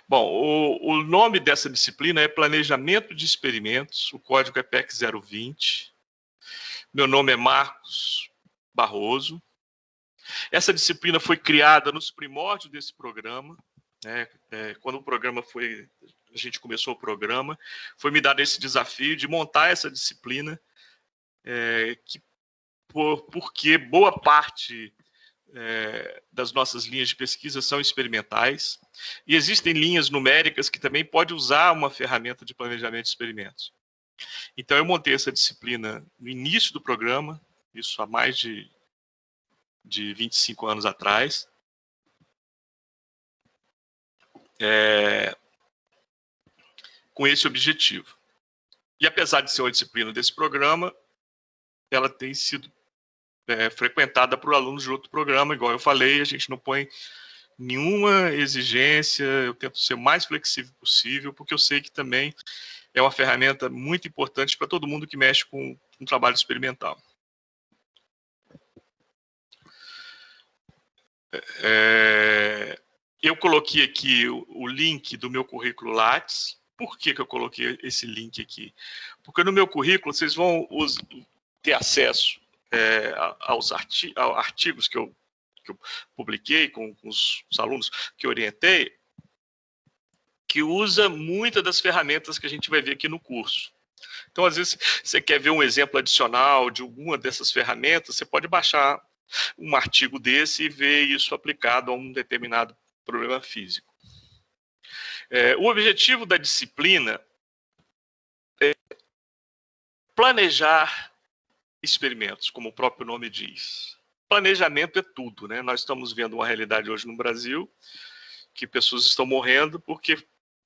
Bom, o nome dessa disciplina é Planejamento de Experimentos, o código é PEC 020. Meu nome é Marcos Barroso. Essa disciplina foi criada nos primórdios desse programa, né? Quando a gente começou o programa, foi me dado esse desafio de montar essa disciplina, porque boa parte das nossas linhas de pesquisa são experimentais, e existem linhas numéricas que também pode usar uma ferramenta de planejamento de experimentos. Então, eu montei essa disciplina no início do programa, isso há mais de 25 anos atrás, com esse objetivo. E apesar de ser uma disciplina desse programa, ela tem sido frequentada por alunos de outro programa, igual eu falei, a gente não põe nenhuma exigência, eu tento ser o mais flexível possível, porque eu sei que também é uma ferramenta muito importante para todo mundo que mexe com um trabalho experimental. Eu coloquei aqui o link do meu currículo Lattes. Por que eu coloquei esse link aqui? Porque no meu currículo vocês vão ter acesso aos artigos que eu publiquei com os alunos que orientei, que usa muitas das ferramentas que a gente vai ver aqui no curso. Então, às vezes, você quer ver um exemplo adicional de alguma dessas ferramentas, você pode baixar um artigo desse e ver isso aplicado a um determinado problema físico. O objetivo da disciplina é planejar experimentos, como o próprio nome diz. Planejamento é tudo, né? Nós estamos vendo uma realidade hoje no Brasil que pessoas estão morrendo porque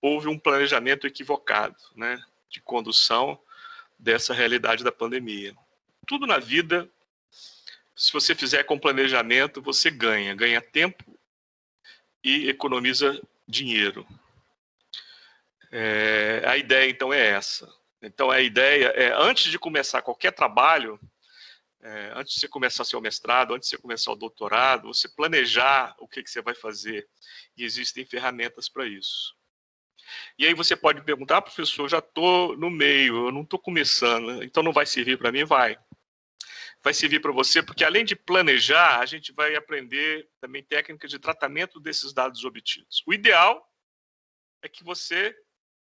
houve um planejamento equivocado, né, de condução dessa realidade da pandemia. Tudo na vida, se você fizer com planejamento, você ganha tempo e economiza dinheiro. A ideia, então, é essa. Então, a ideia é, antes de começar qualquer trabalho, antes de você começar seu mestrado, antes de você começar o doutorado, você planejar o que você vai fazer. E existem ferramentas para isso. E aí você pode perguntar, professor, já estou no meio, eu não estou começando, então não vai servir para mim? Vai servir para você, porque além de planejar, a gente vai aprender também técnicas de tratamento desses dados obtidos. O ideal é que você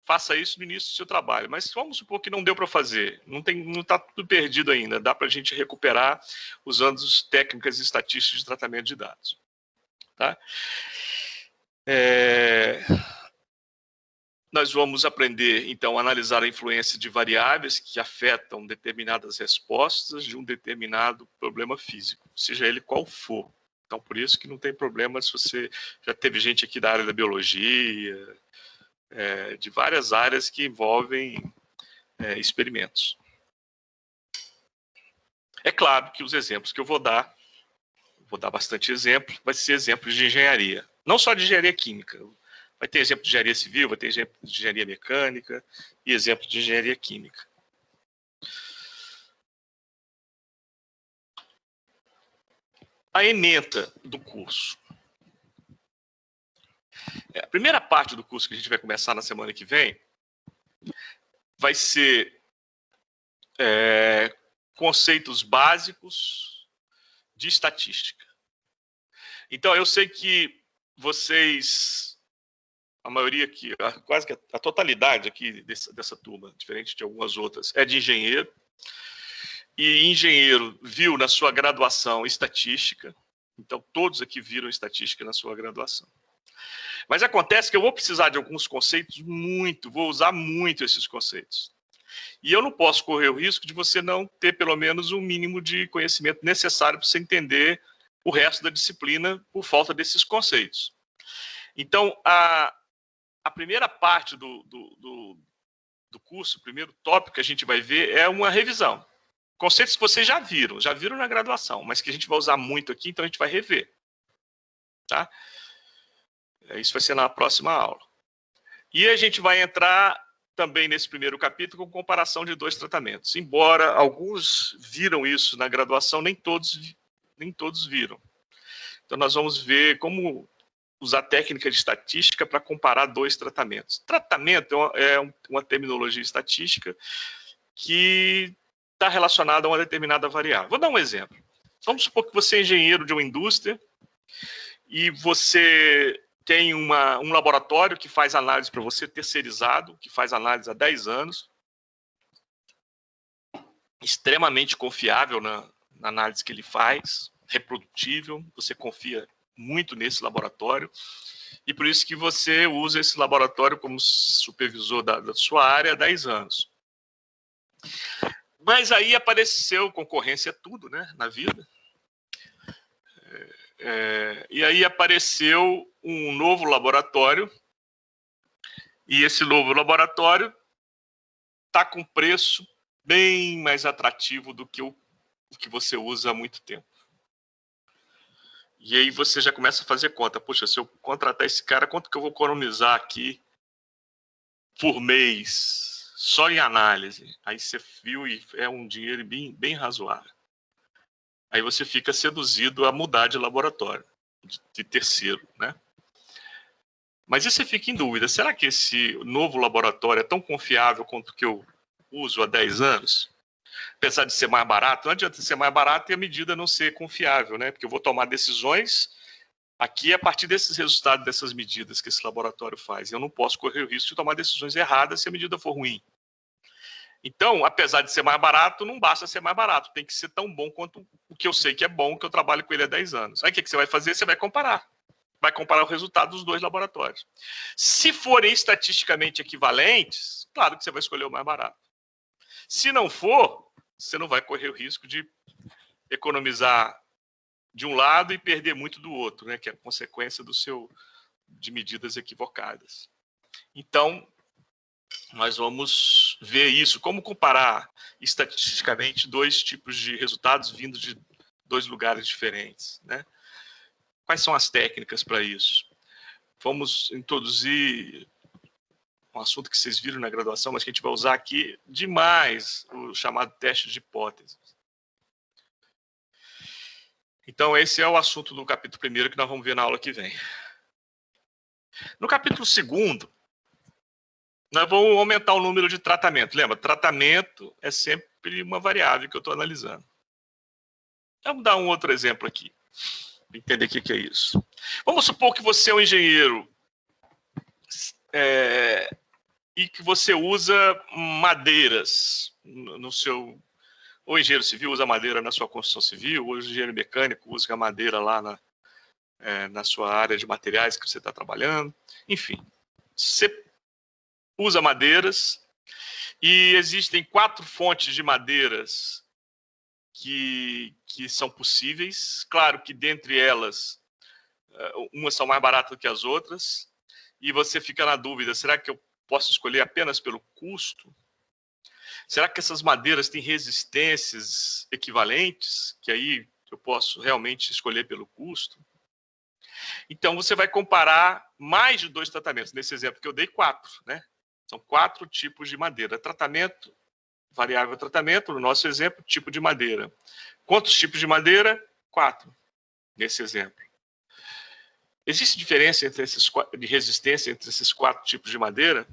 faça isso no início do seu trabalho, mas vamos supor que não deu para fazer, não está tudo perdido ainda, dá para a gente recuperar usando as técnicas estatísticas de tratamento de dados. Tá? Nós vamos aprender, então, a analisar a influência de variáveis que afetam determinadas respostas de um determinado problema físico, seja ele qual for. Então, por isso que não tem problema se você já teve gente aqui da área da biologia, de várias áreas que envolvem experimentos. É claro que os exemplos que eu vou dar bastante exemplo, vai ser exemplos de engenharia. Não só de engenharia química. Vai ter exemplo de engenharia civil, vai ter exemplo de engenharia mecânica e exemplo de engenharia química. A ementa do curso. A primeira parte do curso que a gente vai começar na semana que vem vai ser conceitos básicos de estatística. Então, eu sei que vocês, a maioria aqui, quase que a totalidade aqui dessa turma, diferente de algumas outras, é de engenheiro. E engenheiro viu na sua graduação estatística. Então, todos aqui viram estatística na sua graduação. Mas acontece que eu vou precisar de alguns conceitos vou usar muito esses conceitos. E eu não posso correr o risco de você não ter pelo menos um mínimo de conhecimento necessário para você entender o resto da disciplina por falta desses conceitos. Então, a primeira parte do curso, o primeiro tópico que a gente vai ver é uma revisão. Conceitos que vocês já viram na graduação, mas que a gente vai usar muito aqui, então a gente vai rever. Tá? Isso vai ser na próxima aula. E a gente vai entrar também nesse primeiro capítulo com comparação de dois tratamentos. Embora alguns viram isso na graduação, nem todos viram. Então nós vamos ver como usar técnica de estatística para comparar dois tratamentos. Tratamento é uma terminologia estatística que está relacionada a uma determinada variável. Vou dar um exemplo. Vamos supor que você é engenheiro de uma indústria e você tem um laboratório que faz análise para você, terceirizado, que faz análise há 10 anos, extremamente confiável na análise que ele faz, reprodutível, você confia muito nesse laboratório, e por isso que você usa esse laboratório como supervisor da sua área há 10 anos. Mas aí apareceu, concorrência é tudo, né, na vida. E aí apareceu um novo laboratório, e esse novo laboratório está com preço bem mais atrativo do que o que você usa há muito tempo. E aí você já começa a fazer conta. Poxa, se eu contratar esse cara, quanto que eu vou economizar aqui por mês, só em análise? Aí você viu e é um dinheiro bem razoável. Aí você fica seduzido a mudar de laboratório, de terceiro, né? Mas aí você fica em dúvida, será que esse novo laboratório é tão confiável quanto o que eu uso há 10 anos? Apesar de ser mais barato, não adianta ser mais barato e a medida não ser confiável, né? Porque eu vou tomar decisões aqui a partir desses resultados, dessas medidas que esse laboratório faz. Eu não posso correr o risco de tomar decisões erradas se a medida for ruim. Então, apesar de ser mais barato, não basta ser mais barato. Tem que ser tão bom quanto o que eu sei que é bom, que eu trabalho com ele há 10 anos. Aí o que você vai fazer? Você vai comparar. Vai comparar o resultado dos dois laboratórios. Se forem estatisticamente equivalentes, claro que você vai escolher o mais barato. Se não for, você não vai correr o risco de economizar de um lado e perder muito do outro, né? Que é a consequência de medidas equivocadas. Então, nós vamos ver isso, como comparar estatisticamente dois tipos de resultados vindo de dois lugares diferentes, né? Quais são as técnicas para isso? Vamos introduzir um assunto que vocês viram na graduação, mas que a gente vai usar aqui demais, o chamado teste de hipóteses. Então, esse é o assunto do capítulo 1º que nós vamos ver na aula que vem. No capítulo 2º, nós vamos aumentar o número de tratamento. Lembra, tratamento é sempre uma variável que eu estou analisando. Vamos dar um outro exemplo aqui, para entender o que é isso. Vamos supor que você é um engenheiro e que você usa madeiras no seu... Ou engenheiro civil usa madeira na sua construção civil, ou engenheiro mecânico usa a madeira lá na sua área de materiais que você está trabalhando. Enfim, você usa madeiras e existem 4 fontes de madeiras que são possíveis. Claro que dentre elas, umas são mais baratas que as outras, e você fica na dúvida, será que eu posso escolher apenas pelo custo? Será que essas madeiras têm resistências equivalentes, que aí eu posso realmente escolher pelo custo? Então, você vai comparar mais de 2 tratamentos. Nesse exemplo que eu dei, 4, né? São 4 tipos de madeira. Tratamento, variável tratamento, no nosso exemplo, tipo de madeira. Quantos tipos de madeira? 4, nesse exemplo. Existe diferença de resistência entre esses 4 tipos de madeira?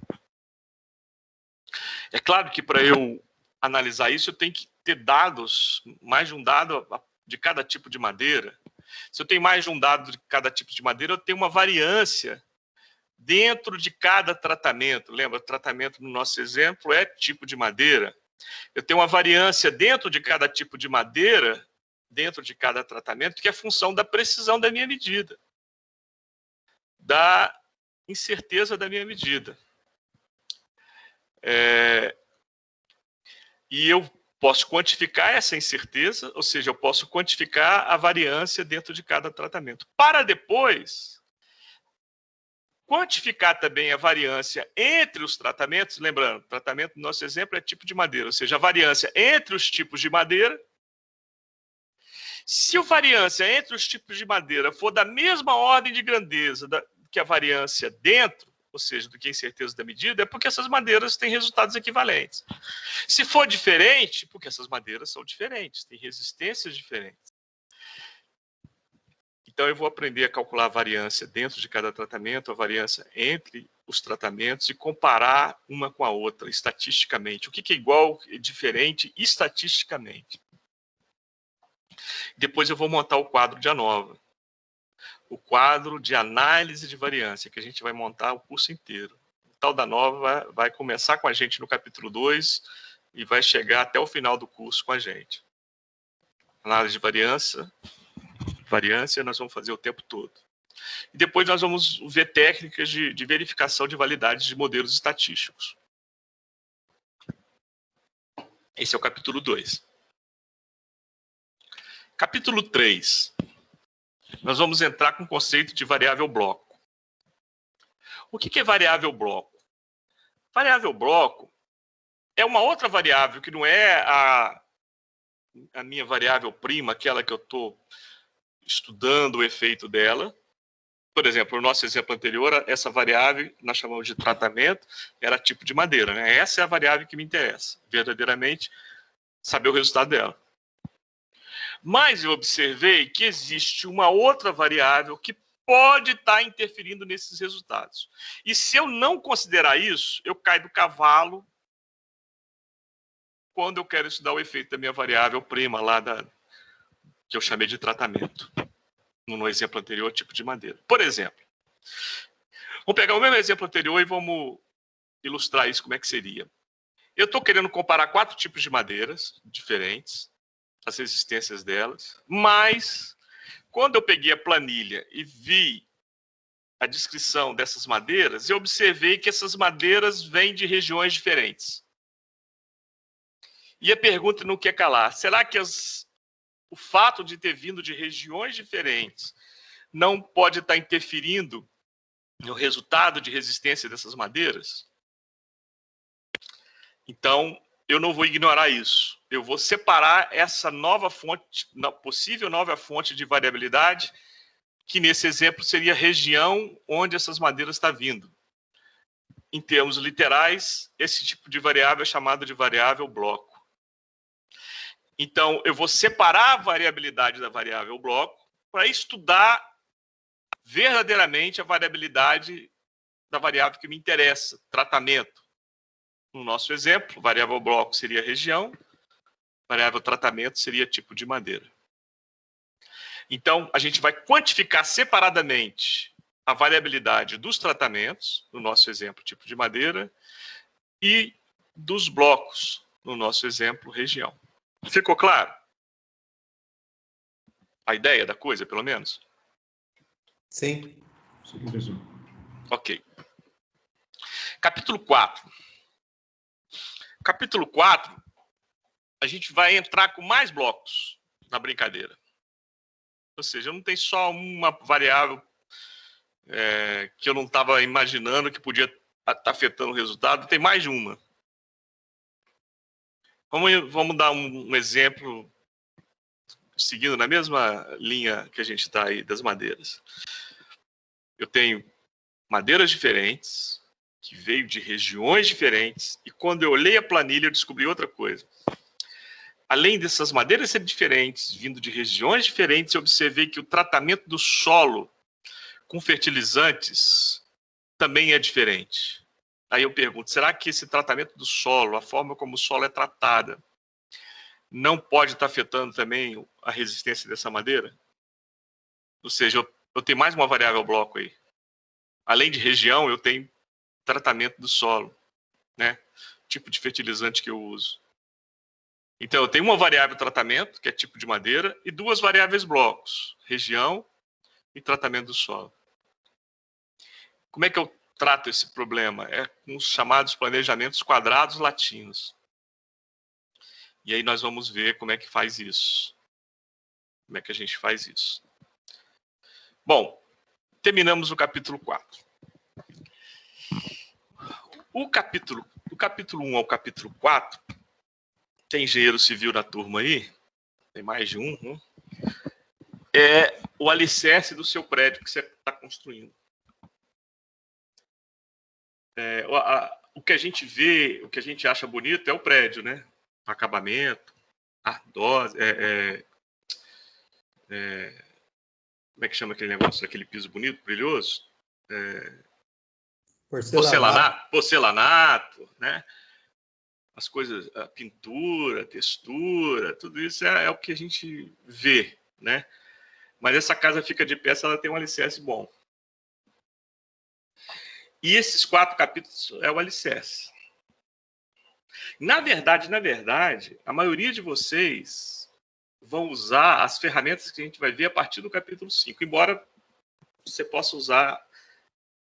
É claro que para eu analisar isso, eu tenho que ter dados, mais de um dado de cada tipo de madeira. Se eu tenho mais de um dado de cada tipo de madeira, eu tenho uma variância dentro de cada tratamento. Lembra, tratamento no nosso exemplo é tipo de madeira. Eu tenho uma variância dentro de cada tipo de madeira, dentro de cada tratamento, que é função da precisão da minha medida, da incerteza da minha medida. E eu posso quantificar essa incerteza, ou seja, eu posso quantificar a variância dentro de cada tratamento, para depois quantificar também a variância entre os tratamentos. Lembrando, tratamento no nosso exemplo é tipo de madeira, ou seja, a variância entre os tipos de madeira. Se a variância entre os tipos de madeira for da mesma ordem de grandeza que a variância dentro, ou seja, do que a incerteza da medida, é porque essas madeiras têm resultados equivalentes. Se for diferente, porque essas madeiras são diferentes, têm resistências diferentes. Então, eu vou aprender a calcular a variância dentro de cada tratamento, a variância entre os tratamentos e comparar uma com a outra, estatisticamente. O que é igual e diferente estatisticamente. Depois eu vou montar o quadro de ANOVA. O quadro de análise de variância, que a gente vai montar o curso inteiro. O tal da ANOVA vai começar com a gente no capítulo 2 e vai chegar até o final do curso com a gente. Análise de variância nós vamos fazer o tempo todo. E depois nós vamos ver técnicas de verificação de validade de modelos estatísticos. Esse é o capítulo 2. Capítulo 3. Nós vamos entrar com o conceito de variável bloco. O que é variável bloco? Variável bloco é uma outra variável que não é a minha variável prima, aquela que eu estou estudando o efeito dela. Por exemplo, no nosso exemplo anterior, essa variável, nós chamamos de tratamento, era tipo de madeira, né? Essa é a variável que me interessa, verdadeiramente, saber o resultado dela. Mas eu observei que existe uma outra variável que pode estar interferindo nesses resultados. E se eu não considerar isso, eu caio do cavalo quando eu quero estudar o efeito da minha variável prima lá que eu chamei de tratamento. No exemplo anterior, tipo de madeira. Por exemplo, vamos pegar o mesmo exemplo anterior e vamos ilustrar isso, como é que seria. Eu estou querendo comparar 4 tipos de madeiras diferentes, as resistências delas, mas quando eu peguei a planilha e vi a descrição dessas madeiras, eu observei que essas madeiras vêm de regiões diferentes. E a pergunta não quer calar, será que o fato de ter vindo de regiões diferentes não pode estar interferindo no resultado de resistência dessas madeiras? Então, eu não vou ignorar isso. Eu vou separar essa nova fonte, possível nova fonte de variabilidade, que nesse exemplo seria a região onde essas madeiras estão vindo. Em termos literais, esse tipo de variável é chamado de variável bloco. Então, eu vou separar a variabilidade da variável bloco para estudar verdadeiramente a variabilidade da variável que me interessa, tratamento. No nosso exemplo, variável bloco seria região, variável tratamento seria tipo de madeira. Então, a gente vai quantificar separadamente a variabilidade dos tratamentos, no nosso exemplo, tipo de madeira, e dos blocos, no nosso exemplo, região. Ficou claro? A ideia da coisa, pelo menos? Sim. Ok. Capítulo 4. Capítulo 4, a gente vai entrar com mais blocos na brincadeira. Ou seja, não tem só uma variável que eu não estava imaginando que podia estar afetando o resultado, tem mais de uma. Vamos dar um exemplo seguindo na mesma linha que a gente está aí das madeiras. Eu tenho madeiras diferentes, que veio de regiões diferentes, e quando eu olhei a planilha, eu descobri outra coisa. Além dessas madeiras serem diferentes, vindo de regiões diferentes, eu observei que o tratamento do solo com fertilizantes também é diferente. Aí eu pergunto, será que esse tratamento do solo, a forma como o solo é tratada, não pode estar afetando também a resistência dessa madeira? Ou seja, eu tenho mais uma variável bloco aí. Além de região, eu tenho tratamento do solo, né? Tipo de fertilizante que eu uso. Então, eu tenho uma variável tratamento, que é tipo de madeira, e 2 variáveis blocos, região e tratamento do solo. Como é que eu trato esse problema? É com os chamados planejamentos quadrados latinos. E aí nós vamos ver como é que faz isso. Como é que a gente faz isso. Bom, terminamos o capítulo 4. O capítulo 1 ao capítulo 4, tem engenheiro civil na turma aí? Tem mais de um, né? É o alicerce do seu prédio que você está construindo. O que a gente vê, o que a gente acha bonito é o prédio, né? Acabamento, ardose, como é que chama aquele negócio, aquele piso bonito, brilhoso? Porcelanato, né? As coisas, a pintura, a textura, tudo isso é o que a gente vê, né? Mas essa casa fica de pé se ela tem um alicerce bom. E esses 4 capítulos é o alicerce. Na verdade, a maioria de vocês vão usar as ferramentas que a gente vai ver a partir do capítulo 5, embora você possa usar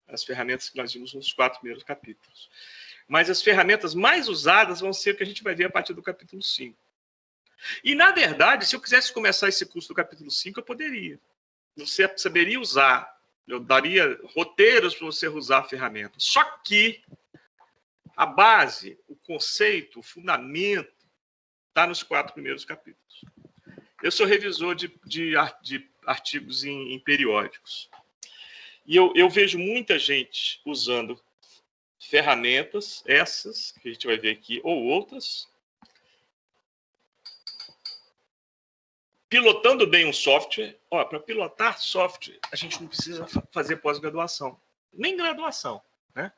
as ferramentas que nós vimos nos 4 primeiros capítulos. Mas as ferramentas mais usadas vão ser o que a gente vai ver a partir do capítulo 5. E, na verdade, se eu quisesse começar esse curso do capítulo 5, eu poderia. Você saberia usar, eu daria roteiros para você usar a ferramenta. Só que a base, o conceito, o fundamento, está nos 4 primeiros capítulos. Eu sou revisor de artigos em periódicos. E eu vejo muita gente usando ferramentas, essas, que a gente vai ver aqui, ou outras, pilotando bem um software. Para pilotar software, a gente não precisa fazer pós-graduação, nem graduação, né?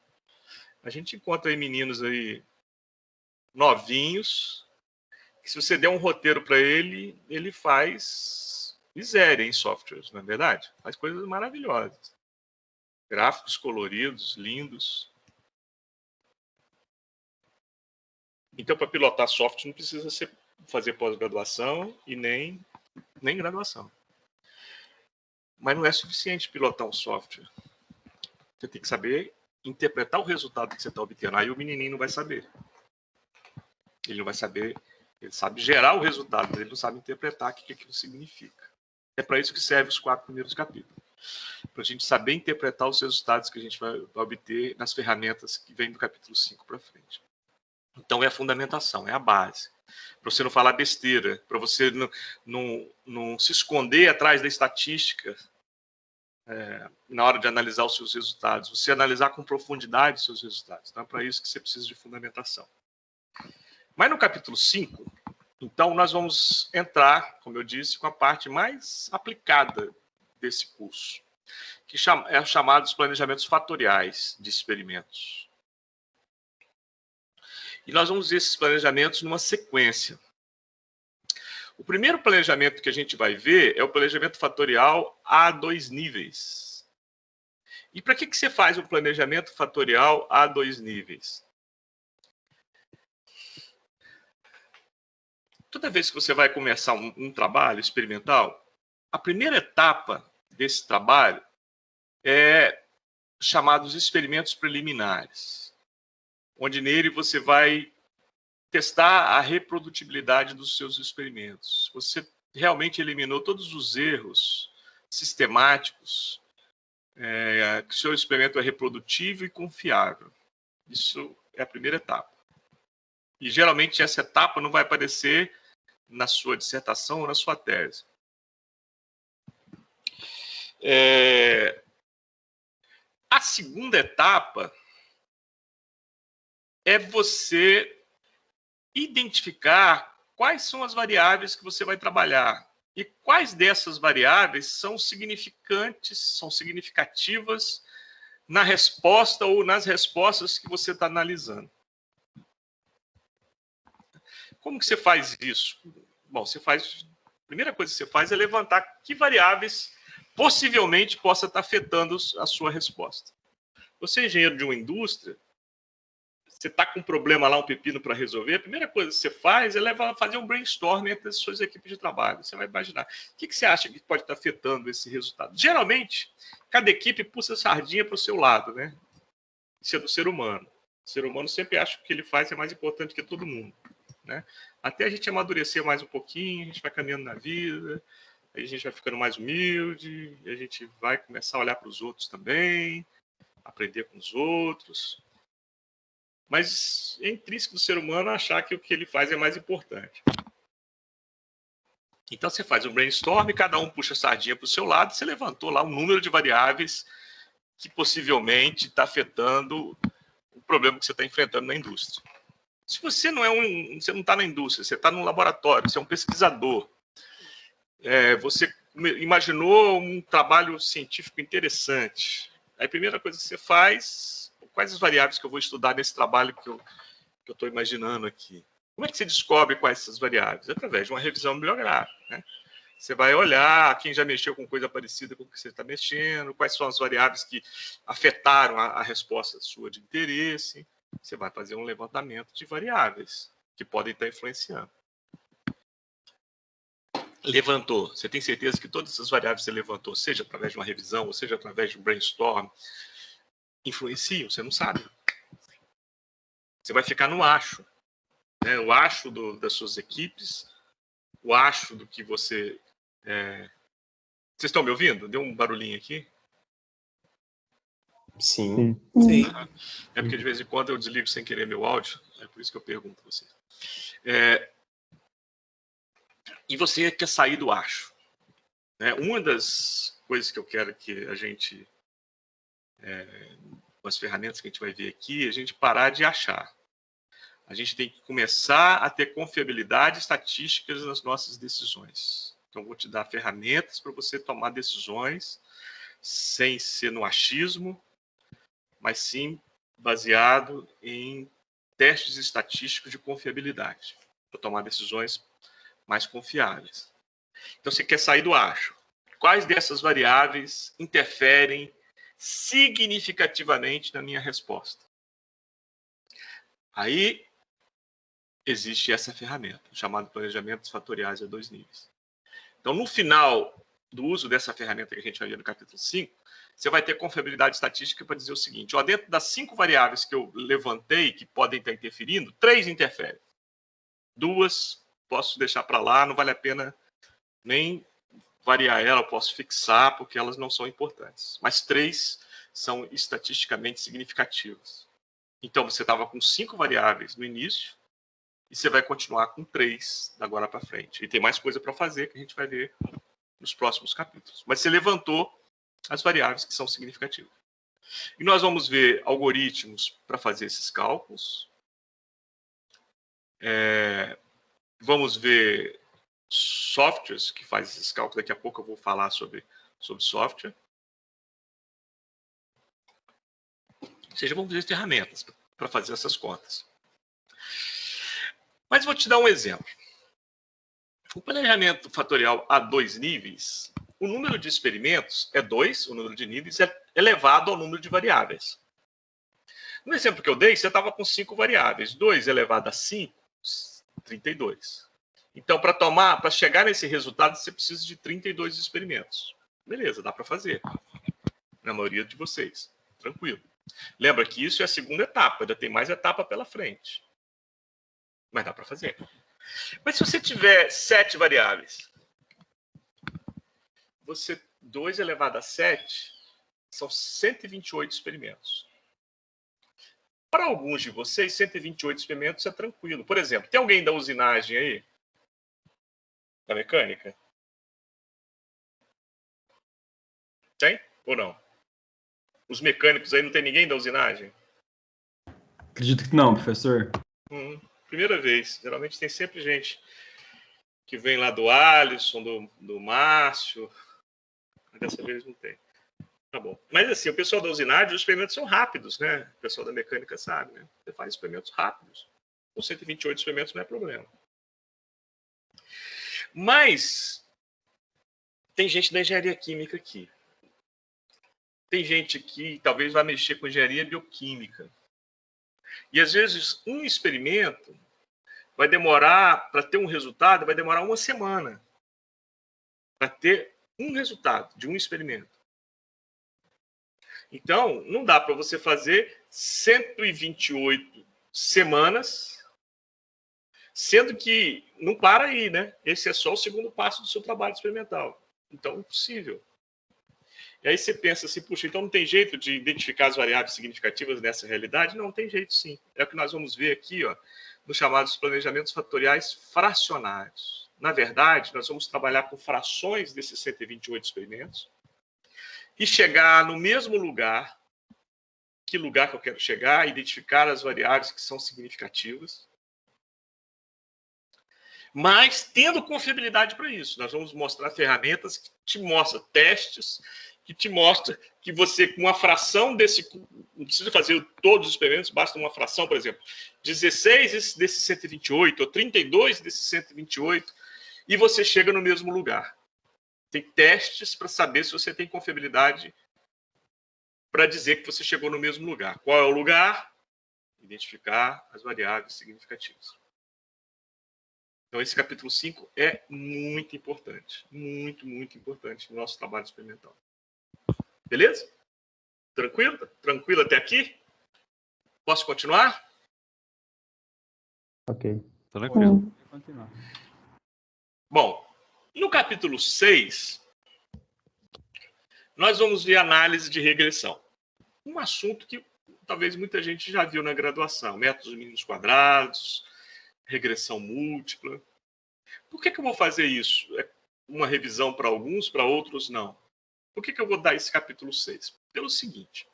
A gente encontra aí meninos aí novinhos, que se você der um roteiro para ele, ele faz miséria em softwares, não é verdade? Faz coisas maravilhosas. Gráficos coloridos, lindos. Então, para pilotar software, não precisa fazer pós-graduação e nem graduação. Mas não é suficiente pilotar um software. Você tem que saber interpretar o resultado que você está obtendo. Aí o menininho não vai saber. Ele não vai saber, ele sabe gerar o resultado, mas ele não sabe interpretar o que aquilo significa. É para isso que servem os 4 primeiros capítulos. Para a gente saber interpretar os resultados que a gente vai obter nas ferramentas que vêm do capítulo 5 para frente. Então, é a fundamentação, é a base. Para você não falar besteira, para você não se esconder atrás da estatística na hora de analisar os seus resultados. Você analisar com profundidade os seus resultados. Então, é para isso que você precisa de fundamentação. Mas no capítulo 5, então, nós vamos entrar, como eu disse, com a parte mais aplicada desse curso, que é chamado de planejamentos fatoriais de experimentos. E nós vamos ver esses planejamentos numa sequência. O primeiro planejamento que a gente vai ver é o planejamento fatorial a 2 níveis. E para que você faz um planejamento fatorial a 2 níveis? Toda vez que você vai começar um trabalho experimental, a primeira etapa desse trabalho é chamados experimentos preliminares, onde nele você vai testar a reprodutibilidade dos seus experimentos. Você realmente eliminou todos os erros sistemáticos, que o seu experimento é reprodutível e confiável. Isso é a primeira etapa. E geralmente essa etapa não vai aparecer na sua dissertação ou na sua tese. A segunda etapa é você identificar quais são as variáveis que você vai trabalhar e quais dessas variáveis são significantes, são significativas na resposta ou nas respostas que você está analisando. Como que você faz isso? Bom, a primeira coisa que você faz é levantar que variáveis possivelmente possa estar afetando a sua resposta. Você é engenheiro de uma indústria, você está com um problema lá, um pepino para resolver, a primeira coisa que você faz é fazer um brainstorming entre as suas equipes de trabalho. Você vai imaginar o que você acha que pode estar afetando esse resultado. Geralmente, cada equipe puxa a sardinha para o seu lado, né? Isso é do ser humano. O ser humano sempre acha que o que ele faz é mais importante que todo mundo, né? Até a gente amadurecer mais um pouquinho, a gente vai caminhando na vida, aí a gente vai ficando mais humilde, a gente vai começar a olhar para os outros também, aprender com os outros. Mas é intrínseco do ser humano achar que o que ele faz é mais importante. Então você faz um brainstorm, cada um puxa a sardinha para o seu lado, você levantou lá um número de variáveis que possivelmente está afetando o problema que você está enfrentando na indústria. Se você você não está na indústria, você está no laboratório, você é um pesquisador, você imaginou um trabalho científico interessante. Aí a primeira coisa que você faz, quais as variáveis que eu vou estudar nesse trabalho que eu estou imaginando aqui? Como é que você descobre quais essas variáveis? Através de uma revisão bibliográfica, né? Você vai olhar quem já mexeu com coisa parecida com o que você está mexendo, quais são as variáveis que afetaram a resposta sua de interesse. Você vai fazer um levantamento de variáveis que podem estar influenciando. Levantou. Você tem certeza que todas essas variáveis que você levantou, seja através de uma revisão, ou seja através de um brainstorm, influenciam? Você não sabe. Você vai ficar no acho. Né? O acho das suas equipes, o acho do que você... Vocês estão me ouvindo? Deu um barulhinho aqui? Sim. Sim. É porque de vez em quando eu desligo sem querer meu áudio, é por isso que eu pergunto a vocês. E você quer sair do acho. Né? Uma das coisas que eu quero que a gente, com as ferramentas que a gente vai ver aqui, é a gente parar de achar. A gente tem que começar a ter confiabilidade estatística nas nossas decisões. Então, vou te dar ferramentas para você tomar decisões sem ser no achismo, mas sim baseado em testes estatísticos de confiabilidade, para tomar decisões mais confiáveis. Então, você quer sair do acho. Quais dessas variáveis interferem significativamente na minha resposta? Aí, existe essa ferramenta, chamada planejamentos fatoriais a 2 níveis. Então, no final do uso dessa ferramenta que a gente vai ver no capítulo 5, você vai ter confiabilidade estatística para dizer o seguinte: ó, dentro das 5 variáveis que eu levantei, que podem estar interferindo, 3 interferem. 2 posso deixar para lá, não vale a pena nem variar ela, eu posso fixar, porque elas não são importantes. Mas 3 são estatisticamente significativas. Então, você estava com 5 variáveis no início, e você vai continuar com 3 da agora para frente. E tem mais coisa para fazer que a gente vai ver nos próximos capítulos. Mas você levantou as variáveis que são significativas. E nós vamos ver algoritmos para fazer esses cálculos. Vamos ver softwares que fazem esses cálculos. Daqui a pouco eu vou falar sobre software. Ou seja, vamos ver ferramentas para fazer essas contas. Mas vou te dar um exemplo. O planejamento fatorial a 2 níveis, o número de experimentos é 2, o número de níveis é elevado ao número de variáveis. No exemplo que eu dei, você estava com 5 variáveis. 2 elevado a 5, 32. Então, para chegar nesse resultado, você precisa de 32 experimentos. Beleza, dá para fazer. Na maioria de vocês. Tranquilo. Lembra que isso é a segunda etapa, ainda tem mais etapa pela frente. Mas dá para fazer. Mas se você tiver 7 variáveis, 2 elevado a 7 são 128 experimentos. Para alguns de vocês, 128 experimentos é tranquilo. Por exemplo, tem alguém da usinagem aí? Da mecânica? Tem ou não? Os mecânicos aí, não tem ninguém da usinagem? Acredito que não, professor. Primeira vez. Geralmente tem sempre gente que vem lá do Alisson, do Márcio. Mas dessa vez não tem. Tá bom. Mas assim, o pessoal da usinagem, os experimentos são rápidos, né? O pessoal da mecânica sabe, né? Você faz experimentos rápidos. Com 128 experimentos não é problema. Mas tem gente da engenharia química aqui. Tem gente que talvez vai mexer com engenharia bioquímica. E às vezes um experimento vai demorar, para ter um resultado, vai demorar 1 semana. Para ter um resultado de um experimento. Então, não dá para você fazer 128 semanas, sendo que não para aí, né? Esse é só o segundo passo do seu trabalho experimental. Então, é impossível. E aí você pensa assim, puxa, então não tem jeito de identificar as variáveis significativas nessa realidade? Não, tem jeito sim. É o que nós vamos ver aqui, ó, nos chamados planejamentos fatoriais fracionários. Na verdade, nós vamos trabalhar com frações desses 128 experimentos e chegar no mesmo lugar, que lugar que eu quero chegar, identificar as variáveis que são significativas. mas tendo confiabilidade para isso. Nós vamos mostrar ferramentas que te mostram testes, que te mostram que você, com uma fração desse... Não precisa fazer todos os experimentos, basta uma fração, por exemplo, 16 desses 128, ou 32 desses 128, e você chega no mesmo lugar. Tem testes para saber se você tem confiabilidade para dizer que você chegou no mesmo lugar. Qual é o lugar? Identificar as variáveis significativas. Então, esse capítulo 5 é muito importante. Muito, muito importante no nosso trabalho experimental. Beleza? Tranquilo? Tranquilo até aqui? Posso continuar? Ok. Tranquilo. Pode continuar. Bom, no capítulo 6, nós vamos ver análise de regressão. Um assunto que talvez muita gente já viu na graduação. Métodos mínimos quadrados, regressão múltipla. Por que eu vou fazer isso? É uma revisão para alguns, para outros não. Por que eu vou dar esse capítulo 6? Pelo seguinte.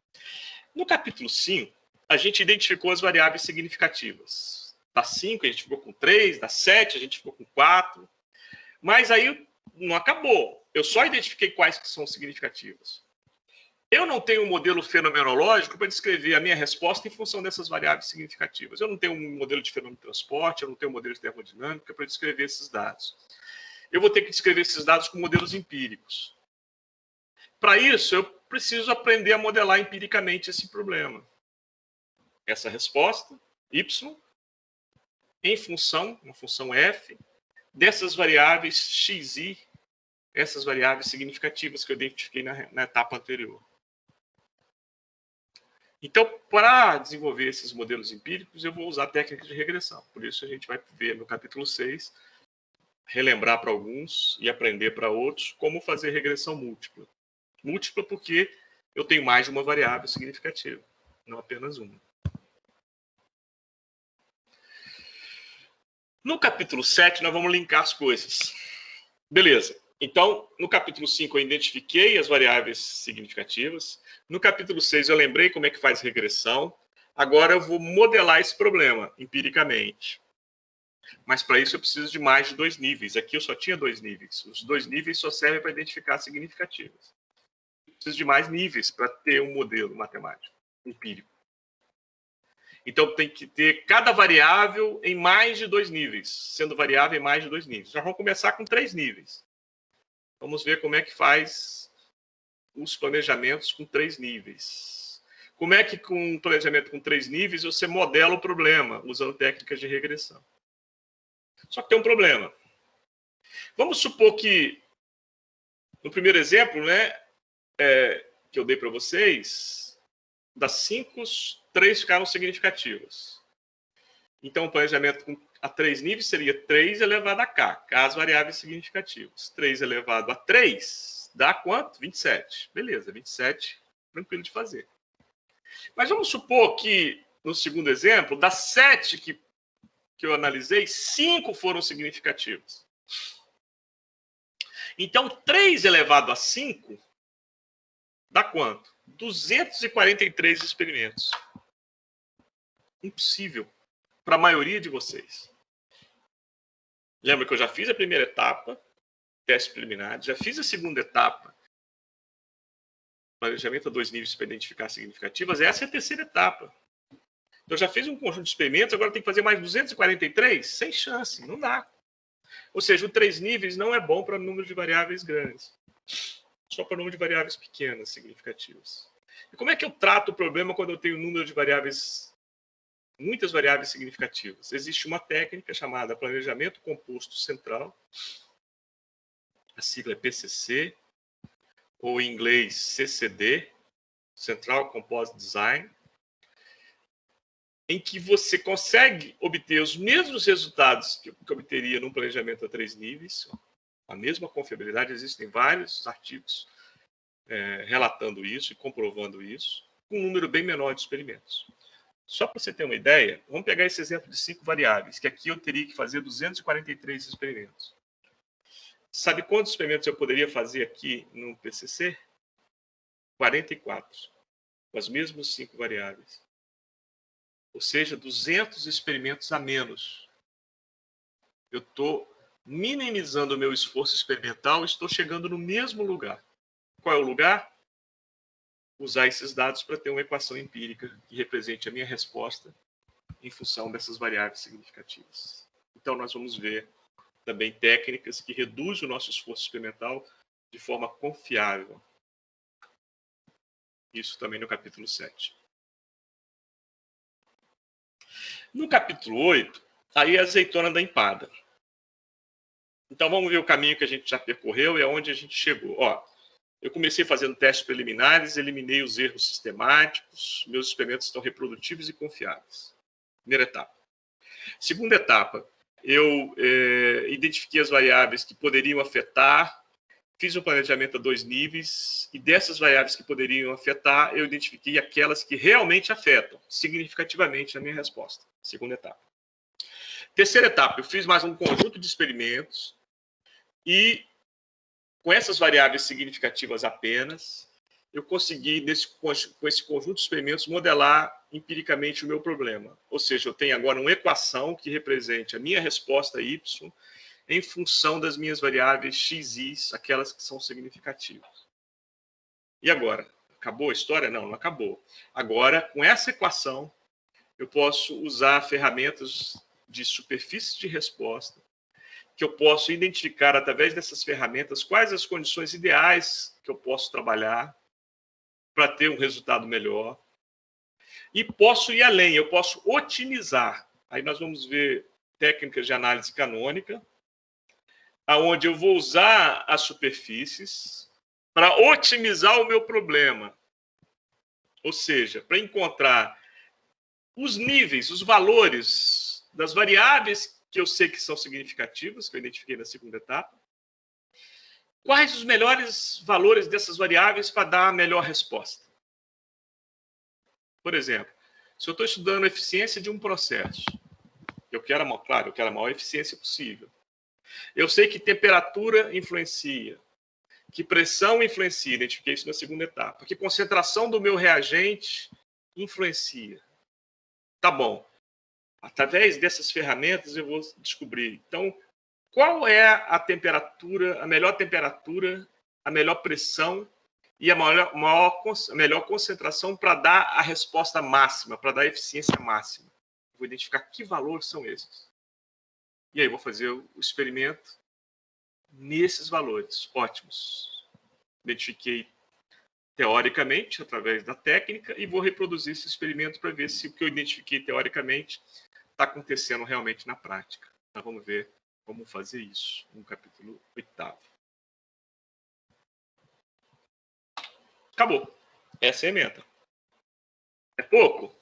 No capítulo 5, a gente identificou as variáveis significativas. Da 5, a gente ficou com 3. Da 7, a gente ficou com 4. Mas aí não acabou. Eu só identifiquei quais que são significativas. Eu não tenho um modelo fenomenológico para descrever a minha resposta em função dessas variáveis significativas. Eu não tenho um modelo de fenômeno de transporte, eu não tenho um modelo de termodinâmica para descrever esses dados. Eu vou ter que descrever esses dados com modelos empíricos. Para isso, eu preciso aprender a modelar empiricamente esse problema. Essa resposta, y, em função, uma função f, dessas variáveis x, y, essas variáveis significativas que eu identifiquei na etapa anterior. Então, para desenvolver esses modelos empíricos, eu vou usar técnicas de regressão. Por isso, a gente vai ver no capítulo 6, relembrar para alguns e aprender para outros como fazer regressão múltipla. Múltipla porque eu tenho mais de uma variável significativa, não apenas uma. No capítulo 7, nós vamos linkar as coisas. Beleza. Então, no capítulo 5, eu identifiquei as variáveis significativas. No capítulo 6, eu lembrei como é que faz regressão. Agora, eu vou modelar esse problema empiricamente. Mas, para isso, eu preciso de mais de 2 níveis. Aqui eu só tinha 2 níveis. Os 2 níveis só servem para identificar significativas. Eu preciso de mais níveis para ter um modelo matemático empírico. Então, tem que ter cada variável em mais de 2 níveis, sendo variável em mais de 2 níveis. Já vamos começar com 3 níveis. Vamos ver como é que faz os planejamentos com 3 níveis. Como é que, com um planejamento com 3 níveis, você modela o problema usando técnicas de regressão. Só que tem um problema. Vamos supor que, no primeiro exemplo, né, que eu dei para vocês, das 5, 3 ficaram significativas. Então, o planejamento a 3 níveis seria 3 elevado a k, as variáveis significativas. 3 elevado a 3 dá quanto? 27. Beleza, 27, tranquilo de fazer. Mas vamos supor que, no segundo exemplo, das 7 que eu analisei, 5 foram significativas. Então, 3 elevado a 5 dá quanto? 243 experimentos. Impossível para a maioria de vocês. Lembra que eu já fiz a primeira etapa, teste preliminar, já fiz a segunda etapa, planejamento a 2 níveis para identificar significativas, essa é a terceira etapa. Eu já fiz um conjunto de experimentos, agora tem que fazer mais 243? Sem chance, não dá. Ou seja, o 3 níveis não é bom para número de variáveis grandes. Só para número de variáveis pequenas, significativas. E como é que eu trato o problema quando eu tenho um número de variáveis, muitas variáveis significativas? Existe uma técnica chamada planejamento composto central. A sigla é PCC, ou em inglês CCD, Central Composite Design, em que você consegue obter os mesmos resultados que obteria num planejamento a 3 níveis, a mesma confiabilidade. Existem vários artigos relatando isso e comprovando isso, com um número bem menor de experimentos. Só para você ter uma ideia, vamos pegar esse exemplo de 5 variáveis, que aqui eu teria que fazer 243 experimentos. Sabe quantos experimentos eu poderia fazer aqui no PCC? 44, com as mesmas 5 variáveis. Ou seja, 200 experimentos a menos. Eu estou minimizando o meu esforço experimental e estou chegando no mesmo lugar. Qual é o lugar? Usar esses dados para ter uma equação empírica que represente a minha resposta em função dessas variáveis significativas. Então, nós vamos ver também técnicas que reduzem o nosso esforço experimental de forma confiável. Isso também no capítulo 7. No capítulo 8, aí é a azeitona da empada. Então, vamos ver o caminho que a gente já percorreu e aonde a gente chegou. Ó, eu comecei fazendo testes preliminares, eliminei os erros sistemáticos, meus experimentos estão reprodutíveis e confiáveis. Primeira etapa. Segunda etapa, eu identifiquei as variáveis que poderiam afetar, fiz um planejamento a 2 níveis, e dessas variáveis que poderiam afetar, eu identifiquei aquelas que realmente afetam significativamente a minha resposta. Segunda etapa. Terceira etapa, eu fiz mais um conjunto de experimentos e, com essas variáveis significativas apenas, eu consegui, com esse conjunto de experimentos, modelar empiricamente o meu problema. Ou seja, eu tenho agora uma equação que represente a minha resposta y em função das minhas variáveis x e y, aquelas que são significativas. E agora? Acabou a história? Não, não acabou. Agora, com essa equação, eu posso usar ferramentas de superfície de resposta, que eu posso identificar, através dessas ferramentas, quais as condições ideais que eu posso trabalhar para ter um resultado melhor. E posso ir além, eu posso otimizar. Aí nós vamos ver técnicas de análise canônica, aonde eu vou usar as superfícies para otimizar o meu problema. Ou seja, para encontrar os níveis, os valores das variáveis que eu sei que são significativas, que eu identifiquei na segunda etapa. Quais os melhores valores dessas variáveis para dar a melhor resposta? Por exemplo, se eu estou estudando a eficiência de um processo, eu quero a maior eficiência possível. Eu sei que temperatura influencia, que pressão influencia, identifiquei isso na segunda etapa, que concentração do meu reagente influencia. Tá bom. Através dessas ferramentas eu vou descobrir. Então, qual é a temperatura, a melhor pressão e a melhor concentração para dar a resposta máxima, para dar a eficiência máxima? Vou identificar que valores são esses. E aí vou fazer o experimento nesses valores. Ótimos. Identifiquei teoricamente, através da técnica, e vou reproduzir esse experimento para ver se o que eu identifiquei teoricamente está acontecendo realmente na prática. Então, vamos ver como fazer isso no capítulo 8º. Acabou. Essa é a ementa. É pouco? O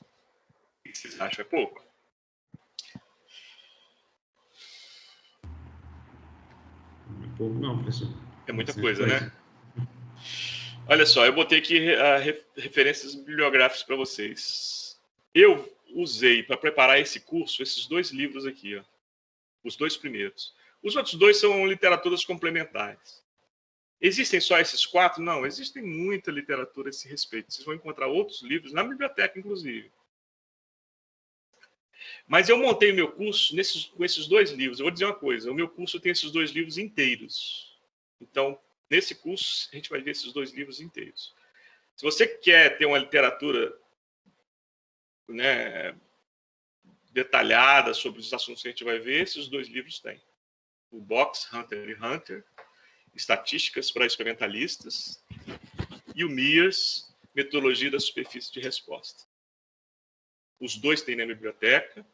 que vocês acham? É pouco? Não é pouco não, professor. É muita coisa, né? Olha só, eu botei aqui referências bibliográficas para vocês. Eu usei para preparar esse curso esses 2 livros aqui, ó, os 2 primeiros. Os outros 2 são literaturas complementares. Existem só esses 4? Não, existem muita literatura a esse respeito. Vocês vão encontrar outros livros na biblioteca, inclusive. Mas eu montei o meu curso com esses 2 livros. Eu vou dizer uma coisa, o meu curso tem esses 2 livros inteiros. Então, nesse curso, a gente vai ver esses 2 livros inteiros. Se você quer ter uma literatura, né, detalhada sobre os assuntos que a gente vai ver, esses 2 livros têm. O Box, Hunter e Hunter, Estatísticas para Experimentalistas, e o Mears, Metodologia da Superfície de Resposta. Os 2 têm na biblioteca,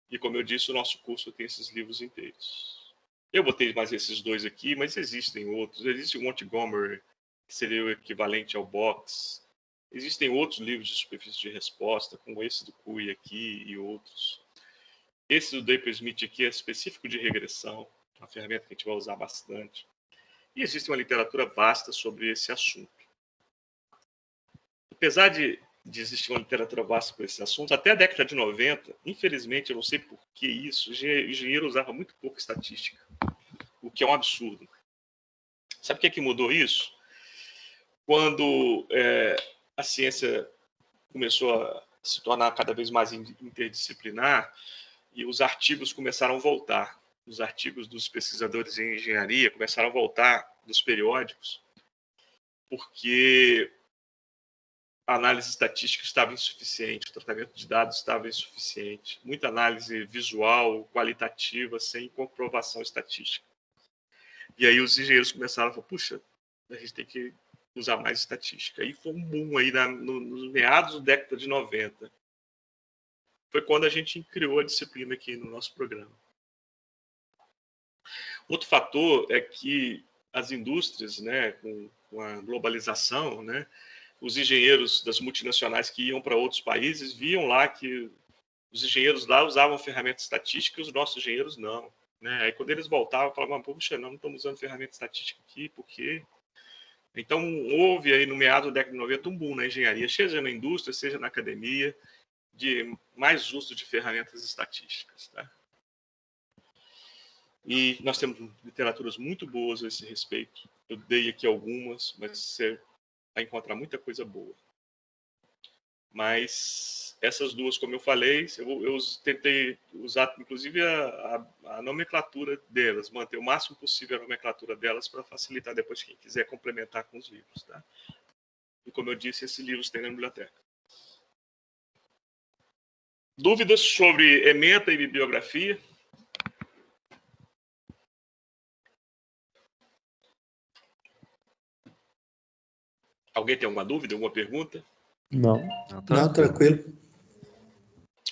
e como eu disse, o nosso curso tem esses livros inteiros. Eu botei mais esses 2 aqui, mas existem outros. Existe o Montgomery, que seria o equivalente ao Box. Existem outros livros de superfície de resposta, como esse do Cui aqui e outros. Esse do Draper Smith aqui é específico de regressão, uma ferramenta que a gente vai usar bastante. E existe uma literatura vasta sobre esse assunto. Apesar de existir uma literatura vasta sobre esse assunto, até a década de 90, infelizmente, eu não sei por que isso, o engenheiro usava muito pouco estatística, o que é um absurdo. Sabe o que é que mudou isso? Quando a ciência começou a se tornar cada vez mais interdisciplinar e os artigos começaram a voltar. os artigos dos pesquisadores em engenharia começaram a voltar dos periódicos, porque a análise estatística estava insuficiente, o tratamento de dados estava insuficiente, muita análise visual, qualitativa, sem comprovação estatística. E aí os engenheiros começaram a falar, puxa, a gente tem que usar mais estatística. Aí foi um boom aí nos meados da década de 90. Foi quando a gente criou a disciplina aqui no nosso programa. Outro fator é que as indústrias, né, com a globalização, né, os engenheiros das multinacionais que iam para outros países viam lá que os engenheiros lá usavam ferramentas estatísticas e os nossos engenheiros não. Né? Aí quando eles voltavam, falavam, puxa, não estamos usando ferramenta estatística aqui, por quê? Então houve aí no meado da década de 90 um boom na engenharia, seja na indústria, seja na academia, de mais uso de ferramentas estatísticas. Tá? E nós temos literaturas muito boas a esse respeito. Eu dei aqui algumas, mas você vai encontrar muita coisa boa. Mas essas duas, como eu falei, eu tentei usar, inclusive, a nomenclatura delas, manter o máximo possível a nomenclatura delas para facilitar depois quem quiser complementar com os livros. Tá? E, como eu disse, esses livros tem na biblioteca. Dúvidas sobre ementa e bibliografia? Alguém tem alguma dúvida, alguma pergunta? Não, tranquilo.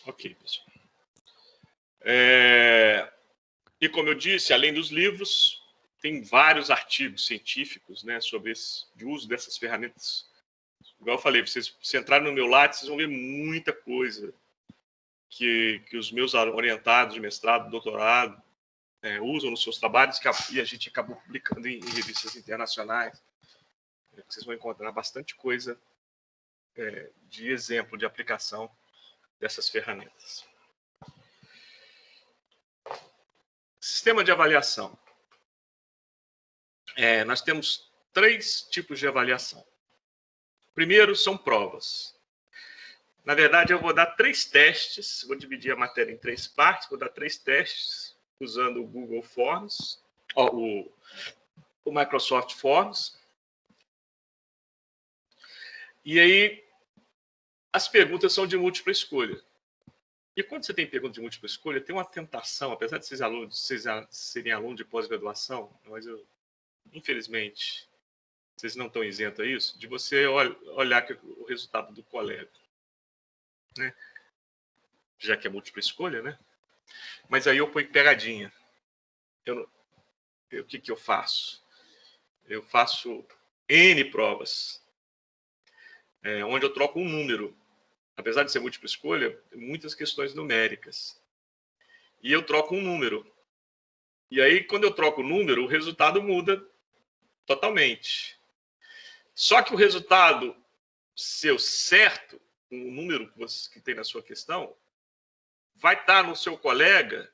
Ok, pessoal. E como eu disse, além dos livros, tem vários artigos científicos, né, sobre o uso dessas ferramentas. Igual eu falei, se entrarem no meu Lattes, vocês vão ver muita coisa que os meus orientados de mestrado, doutorado, usam nos seus trabalhos, e a gente acabou publicando em revistas internacionais. Vocês vão encontrar bastante coisa de exemplo de aplicação dessas ferramentas. Sistema de avaliação. Nós temos 3 tipos de avaliação. Primeiro são provas. Na verdade, eu vou dar 3 testes, vou dividir a matéria em 3 partes, vou dar 3 testes usando o Google Forms, o Microsoft Forms. E aí, as perguntas são de múltipla escolha. E quando você tem pergunta de múltipla escolha, tem uma tentação, apesar de vocês serem alunos de pós-graduação, mas infelizmente, vocês não estão isentos a isso, de você olhar o resultado do colega. Né? Já que é múltipla escolha, né? Mas aí eu ponho pegadinha. O que eu faço? Eu faço N provas, onde eu troco um número. Apesar de ser múltipla escolha, muitas questões numéricas. E eu troco um número. E aí, quando eu troco o número, o resultado muda totalmente. Só que o resultado seu certo, o número que tem na sua questão, vai estar no seu colega,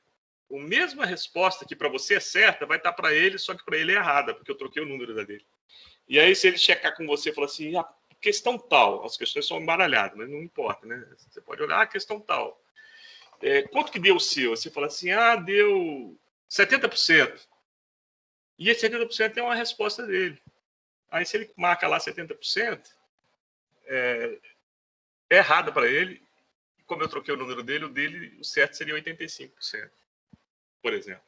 a mesma resposta que para você é certa, vai estar para ele, só que para ele é errada, porque eu troquei o número da dele. E aí, se ele checar com você e falar assim, questão tal, as questões são embaralhadas, mas não importa, né? Você pode olhar, questão tal. Quanto que deu o seu? Você fala assim, deu 70%. E esse 70% é uma resposta dele. Aí, se ele marca lá 70%, é errada para ele. Como eu troquei o número dele, o certo seria 85%, por exemplo.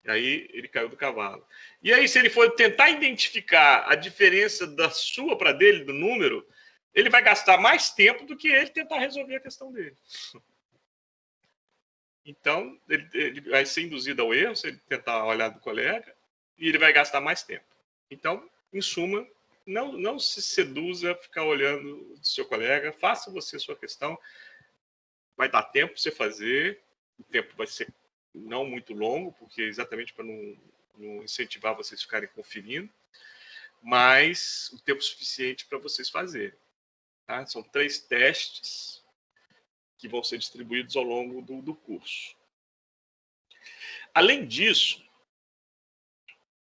E aí, ele caiu do cavalo. E aí, se ele for tentar identificar a diferença da sua para dele, do número, ele vai gastar mais tempo do que ele tentar resolver a questão dele. Então, ele vai ser induzido ao erro se ele tentar olhar do colega, e ele vai gastar mais tempo. Então, em suma, não se seduza a ficar olhando do seu colega, faça você a sua questão. Vai dar tempo para você fazer, o tempo vai ser não muito longo, porque exatamente para não incentivar vocês a ficarem conferindo, mas o tempo suficiente para vocês fazerem. Tá? São 3 testes que vão ser distribuídos ao longo do curso. Além disso,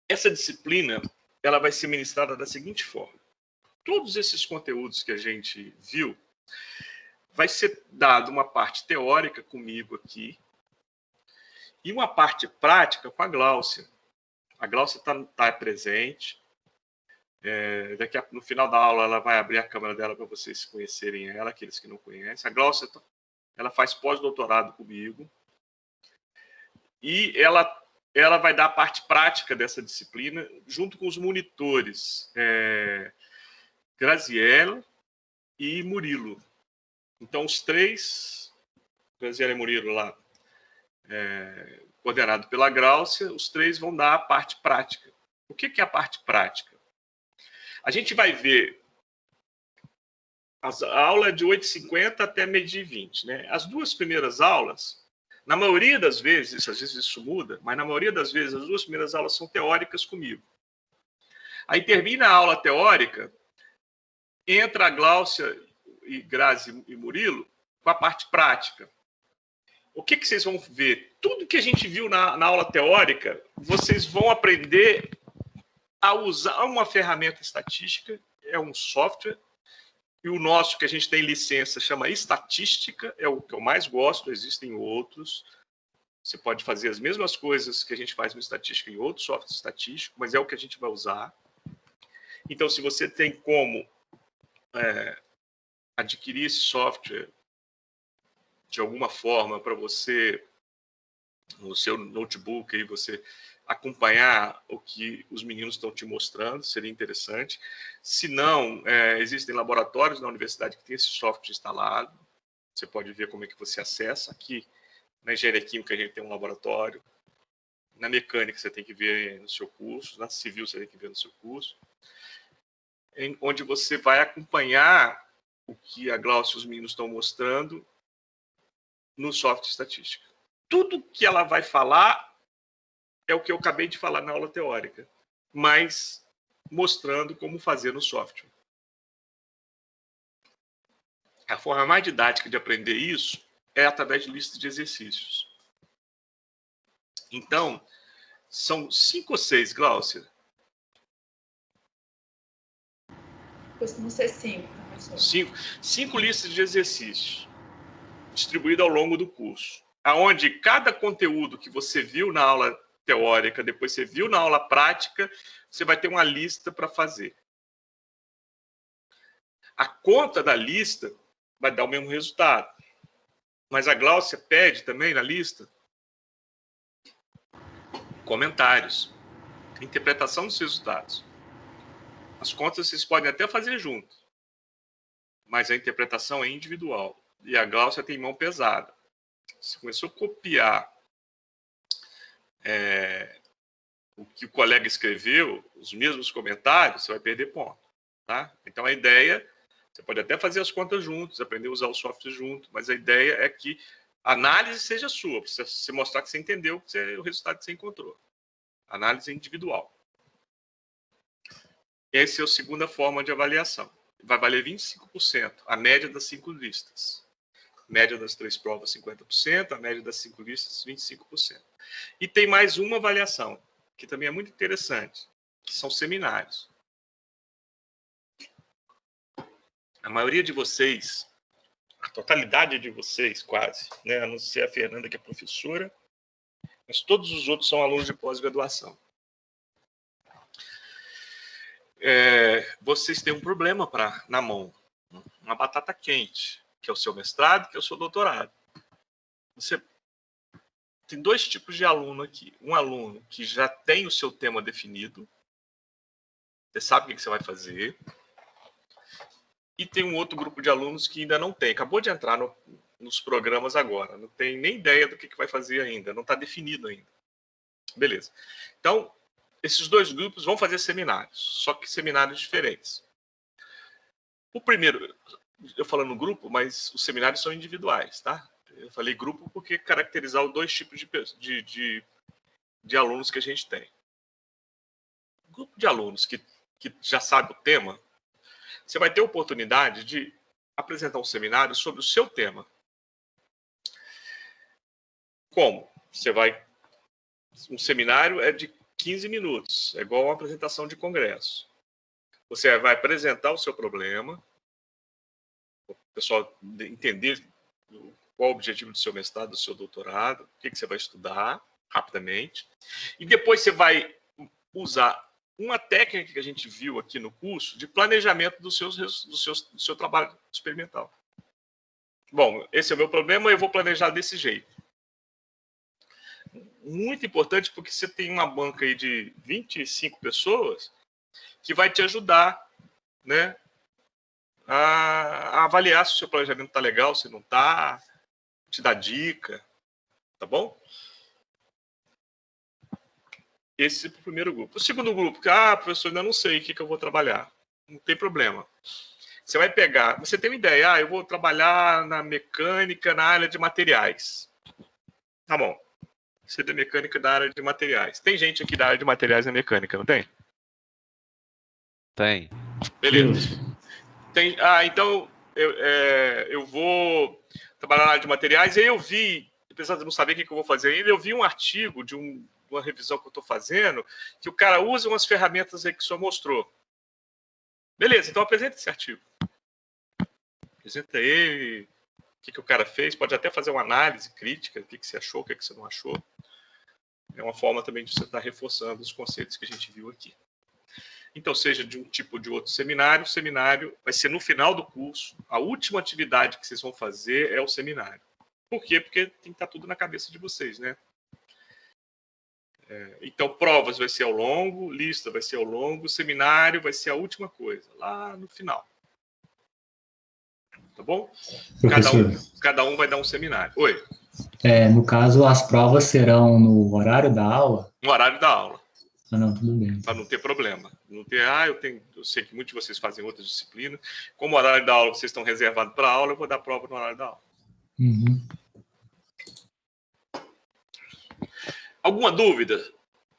essa disciplina ela vai ser ministrada da seguinte forma. Todos esses conteúdos que a gente viu, vai ser dado uma parte teórica comigo aqui, e uma parte prática com a Gláucia. A Gláucia está presente. No final da aula, ela vai abrir a câmera dela para vocês conhecerem ela, aqueles que não conhecem. A Gláucia, ela faz pós-doutorado comigo. E ela vai dar a parte prática dessa disciplina, junto com os monitores Graziella e Murilo. Então, os três, Graziella e Murilo lá, coordenado pela Gláucia, os três vão dar a parte prática. O que é a parte prática? A gente vai ver a aula de 8h50 até meio-dia e 20, né? As duas primeiras aulas, na maioria das vezes, às vezes isso muda, mas na maioria das vezes as duas primeiras aulas são teóricas comigo. Aí termina a aula teórica, entra a Gláucia e Grazi e Murilo com a parte prática. O que vocês vão ver? Tudo que a gente viu na aula teórica, vocês vão aprender a usar uma ferramenta estatística, é um software, e o nosso, que a gente tem licença, chama Estatística, é o que eu mais gosto, existem outros. Você pode fazer as mesmas coisas que a gente faz no Estatística em outros softwares estatísticos, mas é o que a gente vai usar. Então, se você tem como adquirir esse software de alguma forma para você, no seu notebook, aí você acompanhar o que os meninos estão te mostrando, seria interessante. Se não, existem laboratórios na universidade que tem esse software instalado. Você pode ver como é que você acessa. Aqui, na engenharia química, a gente tem um laboratório. Na mecânica, você tem que ver no seu curso. Na civil, você tem que ver no seu curso. Onde você vai acompanhar o que a Gláucia e os meninos estão mostrando no software estatística. Tudo que ela vai falar é o que eu acabei de falar na aula teórica, mas mostrando como fazer no software. A forma mais didática de aprender isso é através de listas de exercícios. Então, são 5 ou 6, Gláucia? Costuma ser 5. 5 listas de exercícios, distribuídas ao longo do curso, aonde cada conteúdo que você viu na aula teórica, depois você viu na aula prática, você vai ter uma lista para fazer. A conta da lista vai dar o mesmo resultado. Mas a Gláucia pede também na lista comentários, interpretação dos resultados. As contas vocês podem até fazer junto, mas a interpretação é individual. E a Gláucia tem mão pesada. Se começou a copiar o que o colega escreveu, os mesmos comentários, você vai perder ponto. Tá? Então, a ideia, você pode até fazer as contas juntos, aprender a usar o software junto, mas a ideia é que a análise seja sua, para você mostrar que você entendeu o resultado que você encontrou. Análise individual. Essa é a segunda forma de avaliação. Vai valer 25%, a média das 5 listas. Média das 3 provas, 50%, a média das 5 listas, 25%. E tem mais uma avaliação, que também é muito interessante, que são seminários. A maioria de vocês, a totalidade de vocês, quase, né, a não ser a Fernanda, que é professora, mas todos os outros são alunos de pós-graduação. Vocês têm um problema na mão, uma batata quente, que é o seu mestrado, que é o seu doutorado. Você tem 2 tipos de aluno aqui. Um aluno que já tem o seu tema definido, você sabe o que você vai fazer, e tem um outro grupo de alunos que ainda não tem, acabou de entrar nos programas agora, não tem nem ideia do que vai fazer ainda, não está definido ainda. Beleza. Então, esses 2 grupos vão fazer seminários, só que seminários diferentes. O primeiro, eu falando no grupo, mas os seminários são individuais, tá? Eu falei grupo porque caracterizar os 2 tipos de alunos que a gente tem. O grupo de alunos que já sabe o tema, você vai ter a oportunidade de apresentar um seminário sobre o seu tema. Como? Um seminário é de 15 minutos, é igual uma apresentação de congresso. Você vai apresentar o seu problema, o pessoal entender qual o objetivo do seu mestrado, do seu doutorado, o que você vai estudar. rapidamente. E depois você vai usar uma técnica que a gente viu aqui no curso de planejamento do seu trabalho experimental. Bom, esse é o meu problema, eu vou planejar desse jeito. Muito importante, porque você tem uma banca aí de 25 pessoas que vai te ajudar, né, a avaliar se o seu planejamento está legal, se não está, te dar dica, tá bom? Esse é o primeiro grupo. O segundo grupo, professor, ainda não sei o que eu vou trabalhar. Não tem problema. Você vai pegar, você tem uma ideia, eu vou trabalhar na mecânica, na área de materiais. Tá bom. Você tem mecânica da área de materiais. Tem gente aqui da área de materiais na mecânica, não tem? Tem. Beleza. Tem, então eu vou trabalhar na área de materiais, e aí eu vi, apesar de não saber o que eu vou fazer ainda, eu vi um artigo de uma revisão que eu estou fazendo, que o cara usa umas ferramentas aí que o senhor mostrou. Beleza, então apresenta esse artigo. Apresenta ele, o que o cara fez, pode até fazer uma análise crítica, o que você achou, o que você não achou. É uma forma também de você estar reforçando os conceitos que a gente viu aqui. Então, seja de um tipo ou de outro seminário, o seminário vai ser no final do curso, a última atividade que vocês vão fazer é o seminário. Por quê? Porque tem que estar tudo na cabeça de vocês, né? Então, provas vai ser ao longo, lista vai ser ao longo, seminário vai ser a última coisa, lá no final. Tá bom? Cada um vai dar um seminário. Oi? No caso, as provas serão no horário da aula? No horário da aula. Ah, não, tudo bem. Para não ter problema. Não ter, eu sei que muitos de vocês fazem outras disciplinas. Como o horário da aula vocês estão reservados para a aula, eu vou dar prova no horário da aula. Uhum. Alguma dúvida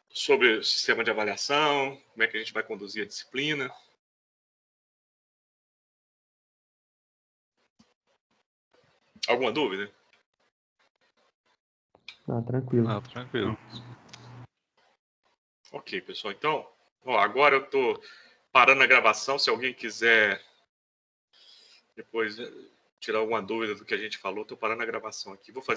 sobre o sistema de avaliação? Como é que a gente vai conduzir a disciplina? Alguma dúvida? Tranquilo. Tranquilo. Ok, pessoal. Então, agora eu estou parando a gravação. Se alguém quiser depois tirar alguma dúvida do que a gente falou, estou parando a gravação aqui. Vou fazer